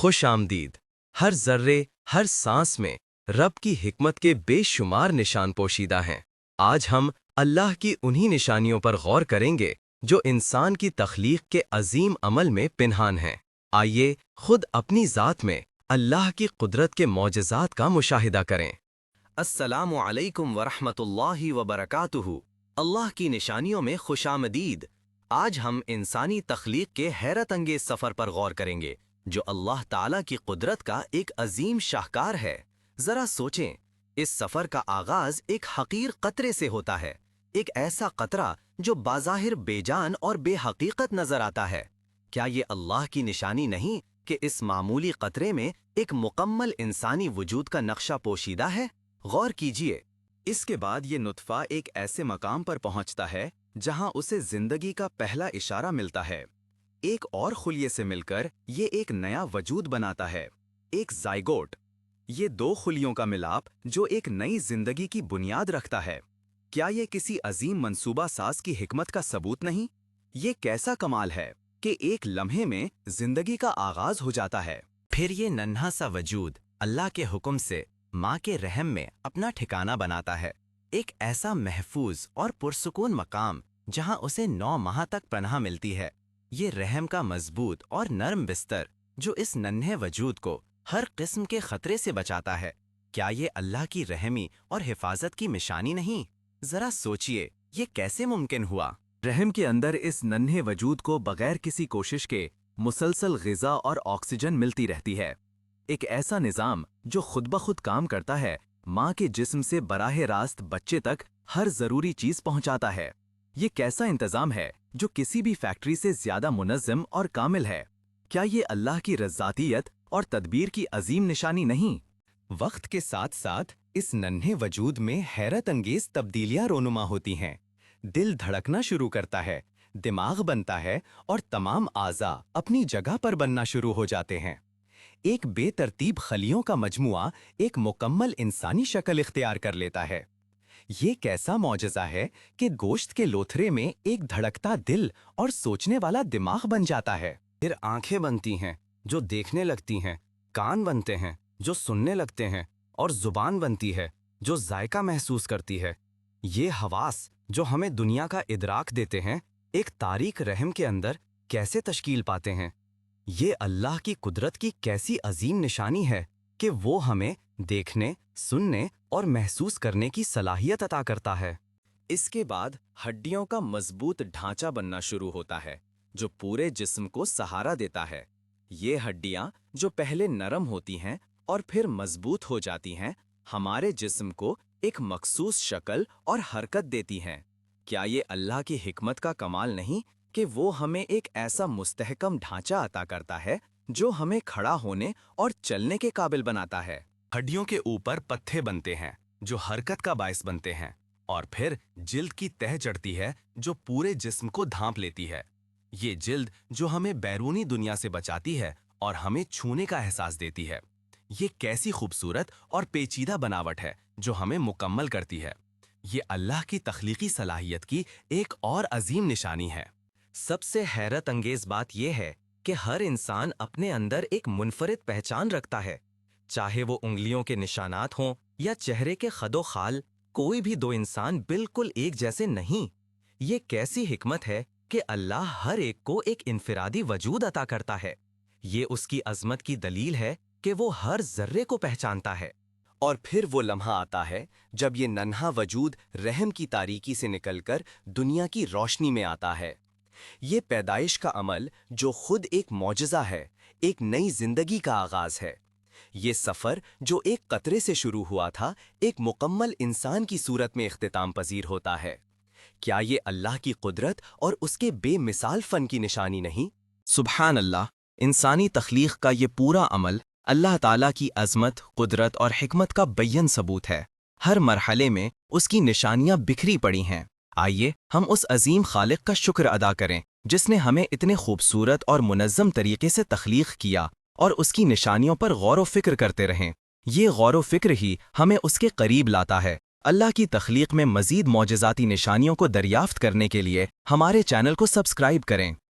خوش آمدید۔ ہر ذرے، ہر سانس میں رب کی حکمت کے بے شمار نشان پوشیدہ ہیں۔ آج ہم اللہ کی انہی نشانیوں پر غور کریں گے جو انسان کی تخلیق کے عظیم عمل میں پنہان ہیں۔ آئیے خود اپنی ذات میں اللہ کی قدرت کے معجزات کا مشاہدہ کریں۔ السلام علیکم ورحمۃ اللہ وبرکاتہ۔ اللہ کی نشانیوں میں خوش آمدید۔ آج ہم انسانی تخلیق کے حیرت انگیز سفر پر غور کریں گے جو اللہ تعالیٰ کی قدرت کا ایک عظیم شاہکار ہے۔ ذرا سوچیں، اس سفر کا آغاز ایک حقیر قطرے سے ہوتا ہے، ایک ایسا قطرہ جو بظاہر بے جان اور بے حقیقت نظر آتا ہے۔ کیا یہ اللہ کی نشانی نہیں کہ اس معمولی قطرے میں ایک مکمل انسانی وجود کا نقشہ پوشیدہ ہے؟ غور کیجئے، اس کے بعد یہ نطفہ ایک ایسے مقام پر پہنچتا ہے جہاں اسے زندگی کا پہلا اشارہ ملتا ہے۔ ایک اور خلیے سے مل کر یہ ایک نیا وجود بناتا ہے، ایک زائگوٹ۔ یہ دو خلیوں کا ملاپ جو ایک نئی زندگی کی بنیاد رکھتا ہے۔ کیا یہ کسی عظیم منصوبہ ساز کی حکمت کا ثبوت نہیں؟ یہ کیسا کمال ہے کہ ایک لمحے میں زندگی کا آغاز ہو جاتا ہے۔ پھر یہ ننھا سا وجود اللہ کے حکم سے ماں کے رحم میں اپنا ٹھکانہ بناتا ہے، ایک ایسا محفوظ اور پرسکون مقام جہاں اسے 9 ماہ تک پناہ ملتی ہے۔ یہ رحم کا مضبوط اور نرم بستر جو اس ننھے وجود کو ہر قسم کے خطرے سے بچاتا ہے۔ کیا یہ اللہ کی رحمی اور حفاظت کی نشانی نہیں؟ ذرا سوچئے، یہ کیسے ممکن ہوا؟ رحم کے اندر اس ننھے وجود کو بغیر کسی کوشش کے مسلسل غذا اور آکسیجن ملتی رہتی ہے، ایک ایسا نظام جو خود بخود کام کرتا ہے، ماں کے جسم سے براہ راست بچے تک ہر ضروری چیز پہنچاتا ہے۔ یہ کیسا انتظام ہے جو کسی بھی فیکٹری سے زیادہ منظم اور کامل ہے؟ کیا یہ اللہ کی ذاتیت اور تدبیر کی عظیم نشانی نہیں؟ وقت کے ساتھ ساتھ اس ننھے وجود میں حیرت انگیز تبدیلیاں رونما ہوتی ہیں۔ دل دھڑکنا شروع کرتا ہے، دماغ بنتا ہے اور تمام اعضاء اپنی جگہ پر بننا شروع ہو جاتے ہیں۔ ایک بے ترتیب خلیوں کا مجموعہ ایک مکمل انسانی شکل اختیار کر لیتا ہے۔ یہ کیسا معجزہ ہے کہ گوشت کے لوتھرے میں ایک دھڑکتا دل اور سوچنے والا دماغ بن جاتا ہے۔ پھر آنکھیں بنتی ہیں جو دیکھنے لگتی ہیں، کان بنتے ہیں جو سننے لگتے ہیں، اور زبان بنتی ہے جو ذائقہ محسوس کرتی ہے۔ یہ حواس جو ہمیں دنیا کا ادراک دیتے ہیں، ایک تاریک رحم کے اندر کیسے تشکیل پاتے ہیں؟ یہ اللہ کی قدرت کی کیسی عظیم نشانی ہے کہ وہ ہمیں دیکھنے، سننے اور محسوس کرنے کی صلاحیت عطا کرتا ہے۔ اس کے بعد ہڈیوں کا مضبوط ڈھانچہ بننا شروع ہوتا ہے جو پورے جسم کو سہارا دیتا ہے۔ یہ ہڈیاں جو پہلے نرم ہوتی ہیں اور پھر مضبوط ہو جاتی ہیں، ہمارے جسم کو ایک مخصوص شکل اور حرکت دیتی ہیں۔ کیا یہ اللہ کی حکمت کا کمال نہیں کہ وہ ہمیں ایک ایسا مستحکم ڈھانچہ عطا کرتا ہے جو ہمیں کھڑا ہونے اور چلنے کے قابل بناتا ہے؟ ہڈیوں کے اوپر پتھے بنتے ہیں جو حرکت کا باعث بنتے ہیں، اور پھر جلد کی تہ چڑھتی ہے جو پورے جسم کو ڈھانپ لیتی ہے۔ یہ جلد جو ہمیں بیرونی دنیا سے بچاتی ہے اور ہمیں چھونے کا احساس دیتی ہے۔ یہ کیسی خوبصورت اور پیچیدہ بناوٹ ہے جو ہمیں مکمل کرتی ہے۔ یہ اللہ کی تخلیقی صلاحیت کی ایک اور عظیم نشانی ہے۔ سب سے حیرت انگیز بات یہ ہے کہ ہر انسان اپنے اندر ایک منفرد پہچان رکھتا ہے، چاہے وہ انگلیوں کے نشانات ہوں یا چہرے کے خد و خال، کوئی بھی دو انسان بالکل ایک جیسے نہیں۔ یہ کیسی حکمت ہے کہ اللہ ہر ایک کو ایک انفرادی وجود عطا کرتا ہے۔ یہ اس کی عظمت کی دلیل ہے کہ وہ ہر ذرے کو پہچانتا ہے۔ اور پھر وہ لمحہ آتا ہے جب یہ ننھا وجود رحم کی تاریکی سے نکل کر دنیا کی روشنی میں آتا ہے۔ یہ پیدائش کا عمل جو خود ایک معجزہ ہے، ایک نئی زندگی کا آغاز ہے۔ یہ سفر جو ایک قطرے سے شروع ہوا تھا، ایک مکمل انسان کی صورت میں اختتام پذیر ہوتا ہے۔ کیا یہ اللہ کی قدرت اور اس کے بے مثال فن کی نشانی نہیں؟ سبحان اللہ! انسانی تخلیق کا یہ پورا عمل اللہ تعالیٰ کی عظمت، قدرت اور حکمت کا بیان ثبوت ہے۔ ہر مرحلے میں اس کی نشانیاں بکھری پڑی ہیں۔ آئیے ہم اس عظیم خالق کا شکر ادا کریں جس نے ہمیں اتنے خوبصورت اور منظم طریقے سے تخلیق کیا، اور اس کی نشانیوں پر غور و فکر کرتے رہیں۔ یہ غور و فکر ہی ہمیں اس کے قریب لاتا ہے۔ اللہ کی تخلیق میں مزید معجزاتی نشانیوں کو دریافت کرنے کے لیے ہمارے چینل کو سبسکرائب کریں۔